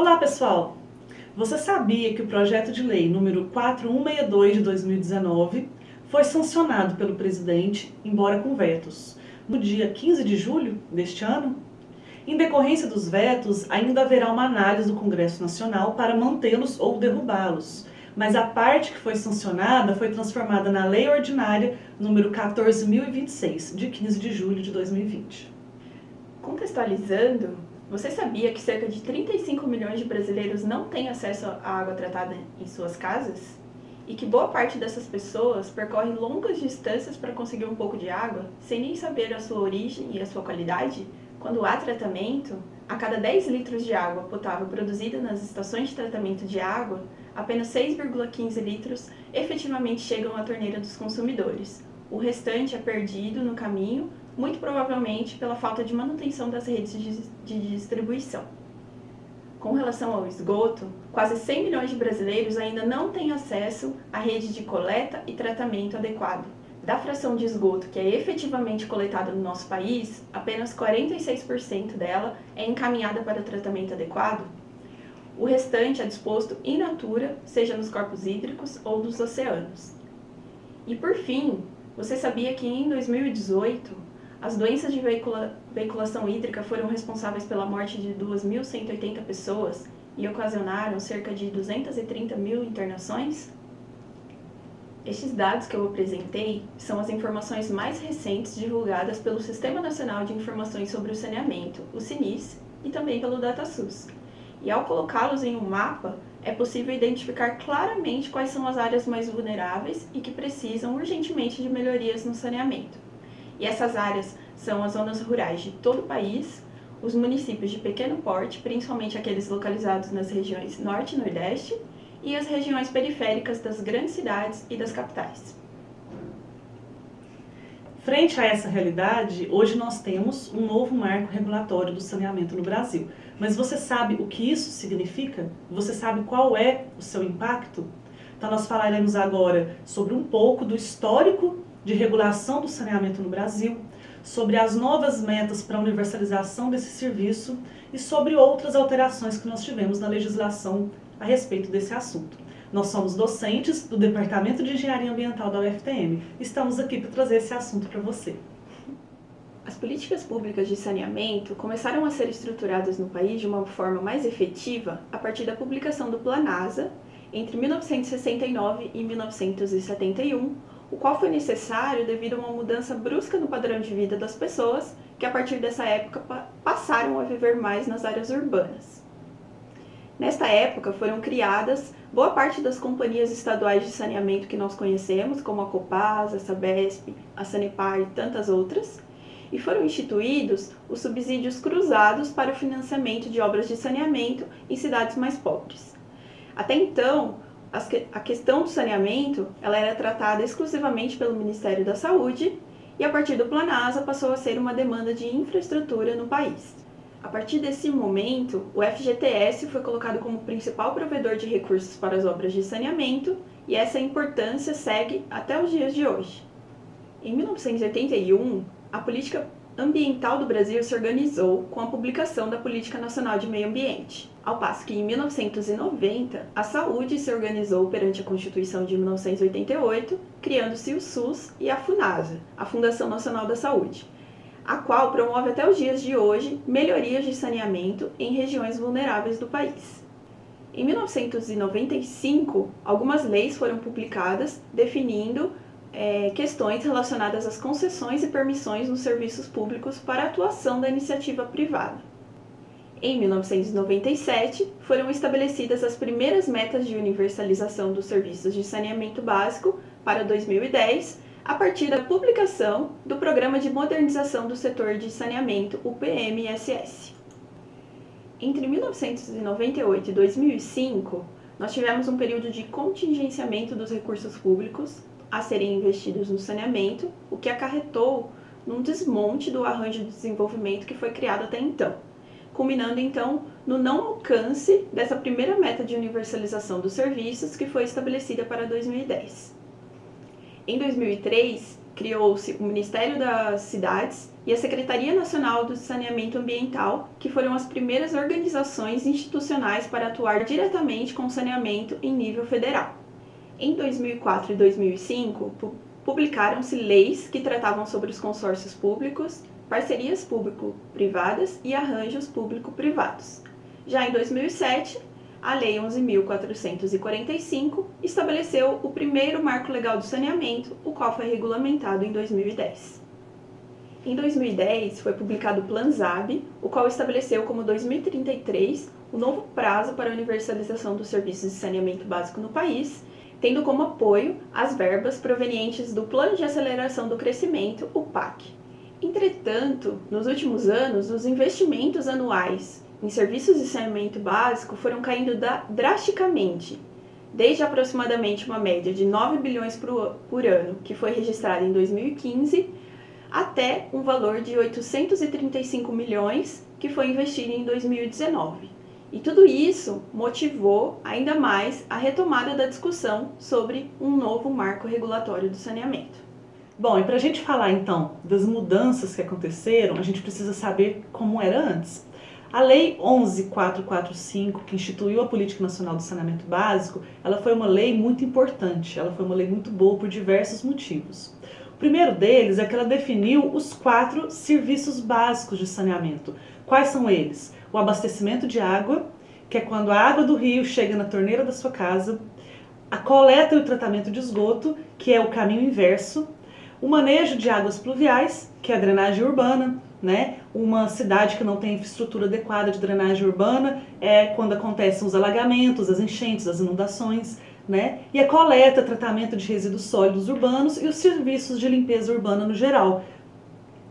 Olá, pessoal! Você sabia que o projeto de lei número 4162 de 2019 foi sancionado pelo presidente, embora com vetos, no dia 15 de julho deste ano? Em decorrência dos vetos, ainda haverá uma análise do Congresso Nacional para mantê-los ou derrubá-los, mas a parte que foi sancionada foi transformada na Lei Ordinária número 14.026, de 15 de julho de 2020. Contextualizando, você sabia que cerca de 35 milhões de brasileiros não têm acesso à água tratada em suas casas? E que boa parte dessas pessoas percorre longas distâncias para conseguir um pouco de água, sem nem saber a sua origem e a sua qualidade? Quando há tratamento, a cada 10 litros de água potável produzida nas estações de tratamento de água, apenas 6,15 litros efetivamente chegam à torneira dos consumidores. O restante é perdido no caminho, muito provavelmente pela falta de manutenção das redes de distribuição. Com relação ao esgoto, quase 100 milhões de brasileiros ainda não têm acesso à rede de coleta e tratamento adequado. Da fração de esgoto que é efetivamente coletada no nosso país, apenas 46% dela é encaminhada para tratamento adequado. O restante é disposto in natura, seja nos corpos hídricos ou nos oceanos. E por fim, você sabia que em 2018, as doenças de veiculação hídrica foram responsáveis pela morte de 2.180 pessoas e ocasionaram cerca de 230 mil internações? Estes dados que eu apresentei são as informações mais recentes divulgadas pelo Sistema Nacional de Informações sobre o Saneamento, o SINIS, e também pelo DataSUS. E ao colocá-los em um mapa, é possível identificar claramente quais são as áreas mais vulneráveis e que precisam urgentemente de melhorias no saneamento. E essas áreas são as zonas rurais de todo o país, os municípios de pequeno porte, principalmente aqueles localizados nas regiões Norte e Nordeste, e as regiões periféricas das grandes cidades e das capitais. Frente a essa realidade, hoje nós temos um novo marco regulatório do saneamento no Brasil. Mas você sabe o que isso significa? Você sabe qual é o seu impacto? Então nós falaremos agora sobre um pouco do histórico de regulação do saneamento no Brasil, sobre as novas metas para a universalização desse serviço e sobre outras alterações que nós tivemos na legislação a respeito desse assunto. Nós somos docentes do Departamento de Engenharia Ambiental da UFTM. Estamos aqui para trazer esse assunto para você. As políticas públicas de saneamento começaram a ser estruturadas no país de uma forma mais efetiva a partir da publicação do Planasa entre 1969 e 1971, o qual foi necessário devido a uma mudança brusca no padrão de vida das pessoas, que a partir dessa época passaram a viver mais nas áreas urbanas. Nesta época foram criadas boa parte das companhias estaduais de saneamento que nós conhecemos, como a Copasa, a Sabesp, a Sanepar e tantas outras, e foram instituídos os subsídios cruzados para o financiamento de obras de saneamento em cidades mais pobres. Até então, a questão do saneamento ela era tratada exclusivamente pelo Ministério da Saúde e, a partir do Planasa, passou a ser uma demanda de infraestrutura no país. A partir desse momento, o FGTS foi colocado como principal provedor de recursos para as obras de saneamento e essa importância segue até os dias de hoje. Em 1981, a política ambiental do Brasil se organizou com a publicação da Política Nacional de Meio Ambiente, ao passo que em 1990 a saúde se organizou perante a Constituição de 1988, criando-se o SUS e a FUNASA, a Fundação Nacional da Saúde, a qual promove até os dias de hoje melhorias de saneamento em regiões vulneráveis do país. Em 1995, algumas leis foram publicadas definindo questões relacionadas às concessões e permissões nos serviços públicos para a atuação da iniciativa privada. Em 1997, foram estabelecidas as primeiras metas de universalização dos serviços de saneamento básico para 2010, a partir da publicação do Programa de Modernização do Setor de Saneamento, o PMSS. Entre 1998 e 2005, nós tivemos um período de contingenciamento dos recursos públicos a serem investidos no saneamento, o que acarretou num desmonte do arranjo de desenvolvimento que foi criado até então, culminando então no não alcance dessa primeira meta de universalização dos serviços que foi estabelecida para 2010. Em 2003, criou-se o Ministério das Cidades e a Secretaria Nacional do Saneamento Ambiental, que foram as primeiras organizações institucionais para atuar diretamente com o saneamento em nível federal. Em 2004 e 2005, publicaram-se leis que tratavam sobre os consórcios públicos, parcerias público-privadas e arranjos público-privados. Já em 2007, a Lei 11.445 estabeleceu o primeiro marco legal do saneamento, o qual foi regulamentado em 2010. Em 2010, foi publicado o Planzab, o qual estabeleceu como 2033 o novo prazo para a universalização dos serviços de saneamento básico no país, tendo como apoio as verbas provenientes do Plano de Aceleração do Crescimento, o PAC. Entretanto, nos últimos anos, os investimentos anuais em serviços de saneamento básico foram caindo drasticamente, desde aproximadamente uma média de 9 bilhões por ano, que foi registrada em 2015, até um valor de 835 milhões, que foi investido em 2019. E tudo isso motivou ainda mais a retomada da discussão sobre um novo marco regulatório do saneamento. Bom, e para a gente falar então das mudanças que aconteceram, a gente precisa saber como era antes. A Lei 11.445, que instituiu a Política Nacional do Saneamento Básico, ela foi uma lei muito importante, ela foi uma lei muito boa por diversos motivos. O primeiro deles é que ela definiu os 4 serviços básicos de saneamento. Quais são eles? O abastecimento de água, que é quando a água do rio chega na torneira da sua casa, a coleta e o tratamento de esgoto, que é o caminho inverso, o manejo de águas pluviais, que é a drenagem urbana, né? Uma cidade que não tem infraestrutura adequada de drenagem urbana é quando acontecem os alagamentos, as enchentes, as inundações, né? E a coleta, tratamento de resíduos sólidos urbanos e os serviços de limpeza urbana no geral.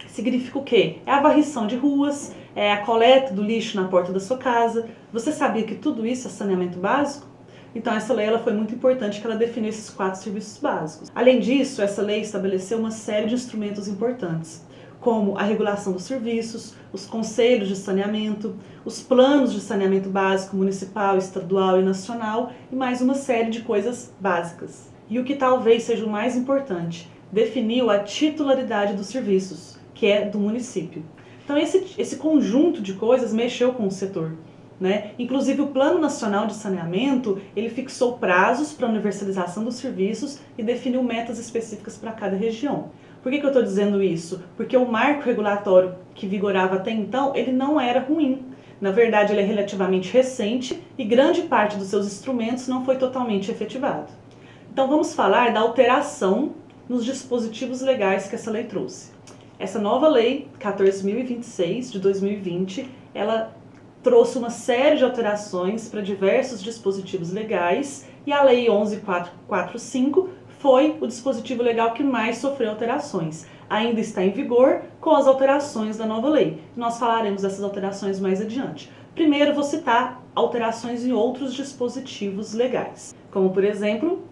Significa o quê? É a varrição de ruas, é a coleta do lixo na porta da sua casa. Você sabia que tudo isso é saneamento básico? Então essa lei ela foi muito importante, que ela definiu esses 4 serviços básicos. Além disso, essa lei estabeleceu uma série de instrumentos importantes, como a regulação dos serviços, os conselhos de saneamento, os planos de saneamento básico municipal, estadual e nacional, e mais uma série de coisas básicas. E o que talvez seja o mais importante, definiu a titularidade dos serviços, que é do município. Então esse conjunto de coisas mexeu com o setor, né? Inclusive o Plano Nacional de Saneamento, ele fixou prazos para a universalização dos serviços e definiu metas específicas para cada região. Por que eu estou dizendo isso? Porque o marco regulatório que vigorava até então, ele não era ruim. Na verdade, ele é relativamente recente e grande parte dos seus instrumentos não foi totalmente efetivado. Então vamos falar da alteração nos dispositivos legais que essa lei trouxe. Essa nova lei, 14.026, de 2020, ela trouxe uma série de alterações para diversos dispositivos legais e a Lei 11.445 foi o dispositivo legal que mais sofreu alterações. Ainda está em vigor com as alterações da nova lei. Nós falaremos dessas alterações mais adiante. Primeiro vou citar alterações em outros dispositivos legais, como por exemplo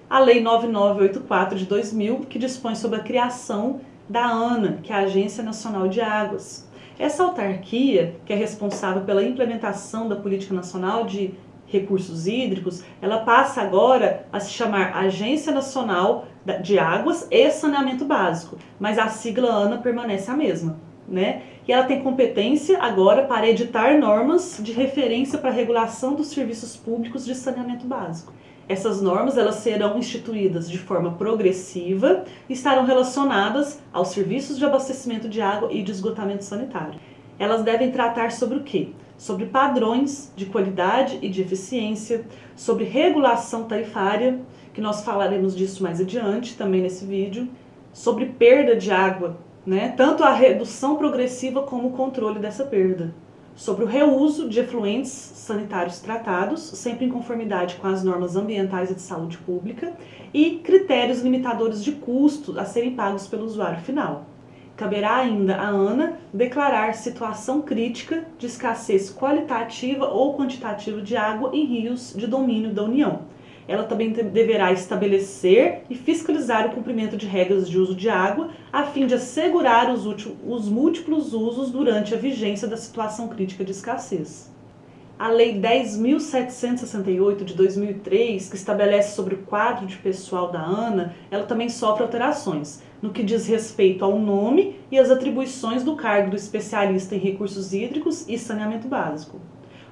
a Lei 9984 de 2000, que dispõe sobre a criação da ANA, que é a Agência Nacional de Águas. Essa autarquia, que é responsável pela implementação da Política Nacional de Recursos Hídricos, ela passa agora a se chamar Agência Nacional de Águas e Saneamento Básico, mas a sigla ANA permanece a mesma, né? E ela tem competência agora para editar normas de referência para a regulação dos serviços públicos de saneamento básico. Essas normas elas serão instituídas de forma progressiva e estarão relacionadas aos serviços de abastecimento de água e de esgotamento sanitário. Elas devem tratar sobre o quê? Sobre padrões de qualidade e de eficiência, sobre regulação tarifária, que nós falaremos disso mais adiante também nesse vídeo, sobre perda de água, né? Tanto a redução progressiva como o controle dessa perda. Sobre o reuso de efluentes sanitários tratados, sempre em conformidade com as normas ambientais e de saúde pública, e critérios limitadores de custo a serem pagos pelo usuário final. Caberá ainda à ANA declarar situação crítica de escassez qualitativa ou quantitativa de água em rios de domínio da União. Ela também deverá estabelecer e fiscalizar o cumprimento de regras de uso de água, a fim de assegurar os múltiplos usos durante a vigência da situação crítica de escassez. A Lei 10.768 de 2003, que estabelece sobre o quadro de pessoal da ANA, ela também sofre alterações. no que diz respeito ao nome e às atribuições do cargo do especialista em recursos hídricos e saneamento básico.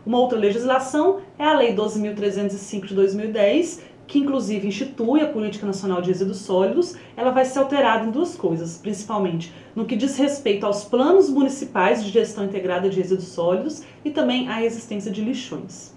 Uma outra legislação é a Lei 12.305 de 2010, que inclusive institui a Política Nacional de Resíduos Sólidos. Ela vai ser alterada em duas coisas, principalmente no que diz respeito aos planos municipais de gestão integrada de resíduos sólidos e também à existência de lixões.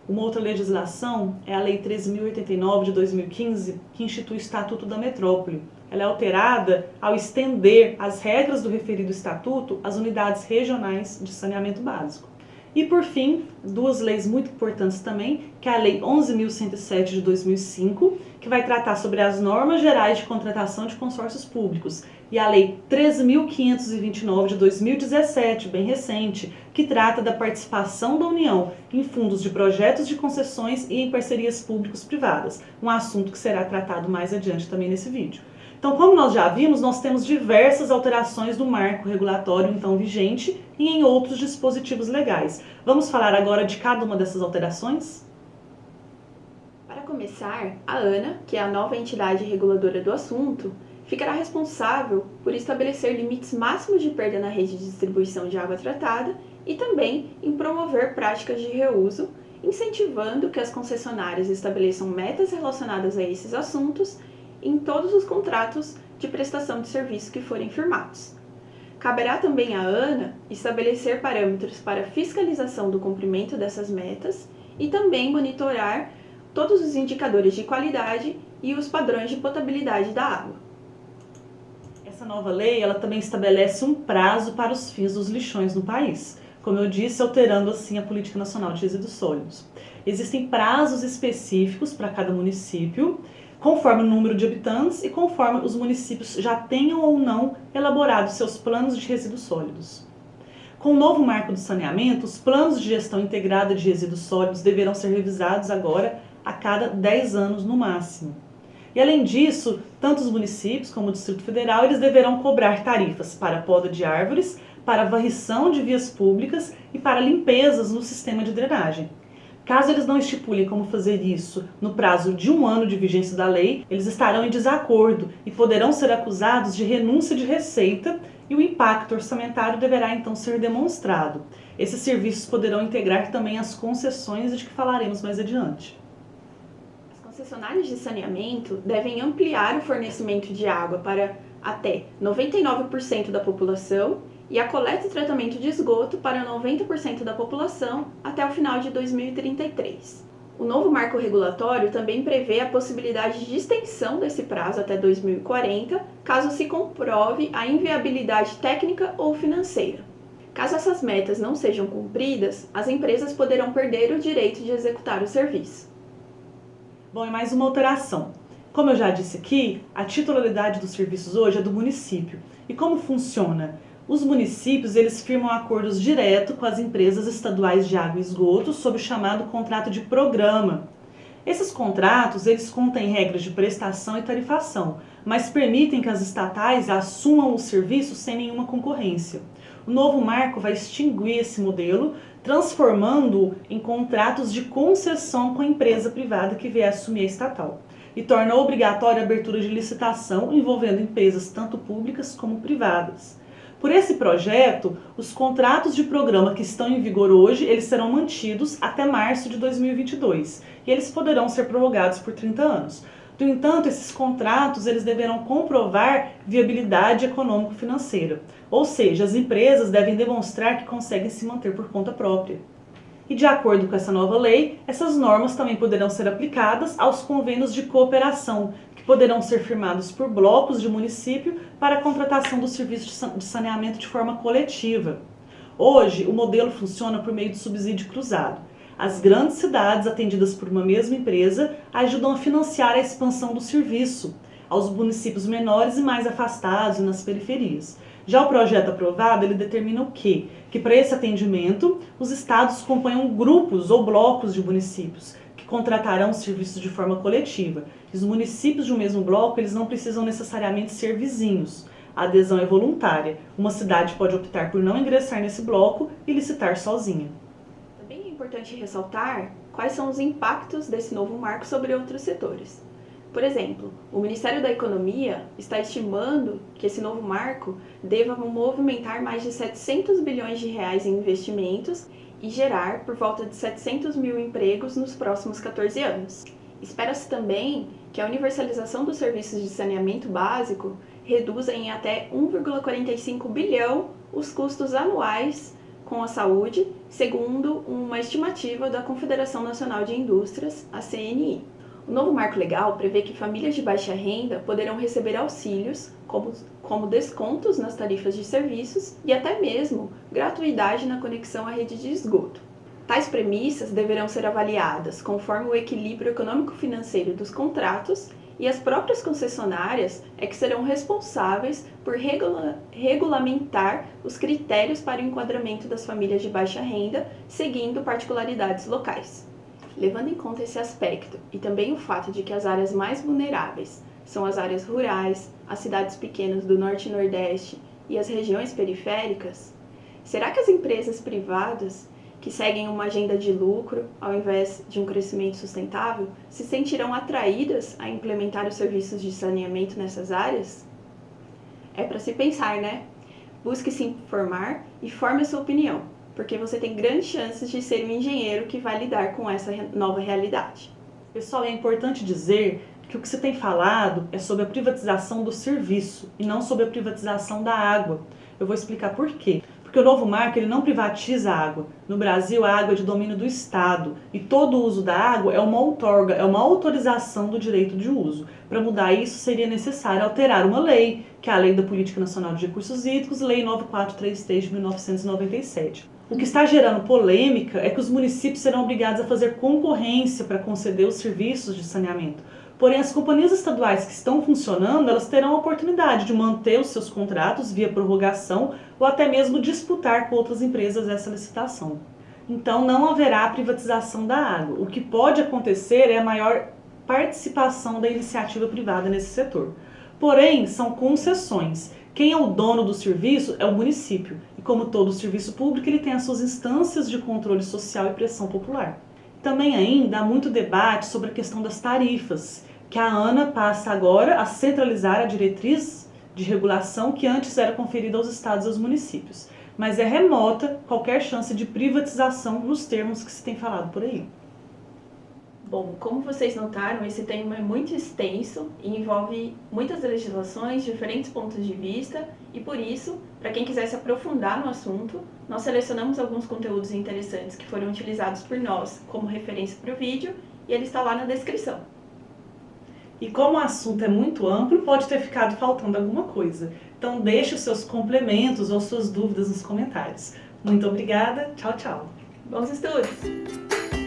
Uma outra legislação é a Lei 13.089 de 2015, que institui o Estatuto da Metrópole. Ela é alterada ao estender as regras do referido estatuto às unidades regionais de saneamento básico. E, por fim, duas leis muito importantes também, que é a Lei 11.107 de 2005, que vai tratar sobre as normas gerais de contratação de consórcios públicos, e a Lei 13.529 de 2017, bem recente, que trata da participação da União em fundos de projetos de concessões e em parcerias públicos-privadas, um assunto que será tratado mais adiante também nesse vídeo. Então, como nós já vimos, nós temos diversas alterações do marco regulatório então vigente e em outros dispositivos legais. Vamos falar agora de cada uma dessas alterações? Para começar, a ANA, que é a nova entidade reguladora do assunto, ficará responsável por estabelecer limites máximos de perda na rede de distribuição de água tratada e também em promover práticas de reuso, incentivando que as concessionárias estabeleçam metas relacionadas a esses assuntos em todos os contratos de prestação de serviço que forem firmados. Caberá também à ANA estabelecer parâmetros para fiscalização do cumprimento dessas metas e também monitorar todos os indicadores de qualidade e os padrões de potabilidade da água. Essa nova lei, ela também estabelece um prazo para os fins dos lixões no país, como eu disse, alterando assim a Política Nacional de Resíduos Sólidos. Existem prazos específicos para cada município, conforme o número de habitantes e conforme os municípios já tenham ou não elaborado seus planos de resíduos sólidos. Com o novo marco do saneamento, os planos de gestão integrada de resíduos sólidos deverão ser revisados agora a cada 10 anos no máximo. E além disso, tanto os municípios como o Distrito Federal, eles deverão cobrar tarifas para poda de árvores, para varrição de vias públicas e para limpezas no sistema de drenagem. Caso eles não estipulem como fazer isso no prazo de 1 ano de vigência da lei, eles estarão em desacordo e poderão ser acusados de renúncia de receita e o impacto orçamentário deverá então ser demonstrado. Esses serviços poderão integrar também as concessões de que falaremos mais adiante. As concessionárias de saneamento devem ampliar o fornecimento de água para até 99% da população e a coleta e tratamento de esgoto para 90% da população até o final de 2033. O novo marco regulatório também prevê a possibilidade de extensão desse prazo até 2040, caso se comprove a inviabilidade técnica ou financeira. Caso essas metas não sejam cumpridas, as empresas poderão perder o direito de executar o serviço. Bom, e mais uma alteração. Como eu já disse aqui, a titularidade dos serviços hoje é do município. E como funciona? Os municípios, eles firmam acordos direto com as empresas estaduais de água e esgoto sob o chamado contrato de programa. Esses contratos, eles contêm regras de prestação e tarifação, mas permitem que as estatais assumam o serviço sem nenhuma concorrência. O novo marco vai extinguir esse modelo, transformando-o em contratos de concessão com a empresa privada que vier assumir a estatal, e torna obrigatória a abertura de licitação envolvendo empresas tanto públicas como privadas. Por esse projeto, os contratos de programa que estão em vigor hoje, eles serão mantidos até março de 2022 e eles poderão ser prorrogados por 30 anos. No entanto, esses contratos eles deverão comprovar viabilidade econômico-financeira, ou seja, as empresas devem demonstrar que conseguem se manter por conta própria. E de acordo com essa nova lei, essas normas também poderão ser aplicadas aos convênios de cooperação, que poderão ser firmados por blocos de município para a contratação do serviço de saneamento de forma coletiva. Hoje, o modelo funciona por meio de subsídio cruzado. As grandes cidades, atendidas por uma mesma empresa, ajudam a financiar a expansão do serviço aos municípios menores e mais afastados e nas periferias. Já o projeto aprovado, ele determina o quê? Que para esse atendimento, os estados componham grupos ou blocos de municípios que contratarão serviços de forma coletiva. E os municípios de um mesmo bloco, eles não precisam necessariamente ser vizinhos. A adesão é voluntária. Uma cidade pode optar por não ingressar nesse bloco e licitar sozinha. Também é importante ressaltar quais são os impactos desse novo marco sobre outros setores. Por exemplo, o Ministério da Economia está estimando que esse novo marco deva movimentar mais de 700 bilhões de reais em investimentos e gerar por volta de 700 mil empregos nos próximos 14 anos. Espera-se também que a universalização dos serviços de saneamento básico reduza em até 1,45 bilhão os custos anuais com a saúde, segundo uma estimativa da Confederação Nacional de Indústrias, a CNI. O novo marco legal prevê que famílias de baixa renda poderão receber auxílios, como descontos nas tarifas de serviços e até mesmo gratuidade na conexão à rede de esgoto. Tais premissas deverão ser avaliadas conforme o equilíbrio econômico-financeiro dos contratos e as próprias concessionárias é que serão responsáveis por regulamentar os critérios para o enquadramento das famílias de baixa renda, seguindo particularidades locais. Levando em conta esse aspecto e também o fato de que as áreas mais vulneráveis são as áreas rurais, as cidades pequenas do Norte e Nordeste e as regiões periféricas, será que as empresas privadas que seguem uma agenda de lucro ao invés de um crescimento sustentável se sentirão atraídas a implementar os serviços de saneamento nessas áreas? É para se pensar, né? Busque se informar e forme a sua opinião, porque você tem grandes chances de ser um engenheiro que vai lidar com essa nova realidade. Pessoal, é importante dizer que o que você tem falado é sobre a privatização do serviço e não sobre a privatização da água. Eu vou explicar por quê. Porque o novo marco ele não privatiza a água. No Brasil, a água é de domínio do Estado e todo o uso da água é uma outorga, é uma autorização do direito de uso. Para mudar isso, seria necessário alterar uma lei, que é a Lei da Política Nacional de Recursos Hídricos, Lei 9433 de 1997. O que está gerando polêmica é que os municípios serão obrigados a fazer concorrência para conceder os serviços de saneamento. Porém, as companhias estaduais que estão funcionando, elas terão a oportunidade de manter os seus contratos via prorrogação ou até mesmo disputar com outras empresas essa licitação. Então, não haverá privatização da água. O que pode acontecer é a maior participação da iniciativa privada nesse setor. Porém, são concessões. Quem é o dono do serviço é o município. E como todo serviço público, ele tem as suas instâncias de controle social e pressão popular. Também ainda há muito debate sobre a questão das tarifas, que a ANA passa agora a centralizar a diretriz de regulação que antes era conferida aos estados e aos municípios. Mas é remota qualquer chance de privatização nos termos que se tem falado por aí. Bom, como vocês notaram, esse tema é muito extenso e envolve muitas legislações, diferentes pontos de vista e por isso, para quem quiser se aprofundar no assunto, nós selecionamos alguns conteúdos interessantes que foram utilizados por nós como referência para o vídeo e ele está lá na descrição. E como o assunto é muito amplo, pode ter ficado faltando alguma coisa. Então deixe os seus complementos ou suas dúvidas nos comentários. Muito obrigada, tchau, tchau. Bons estudos!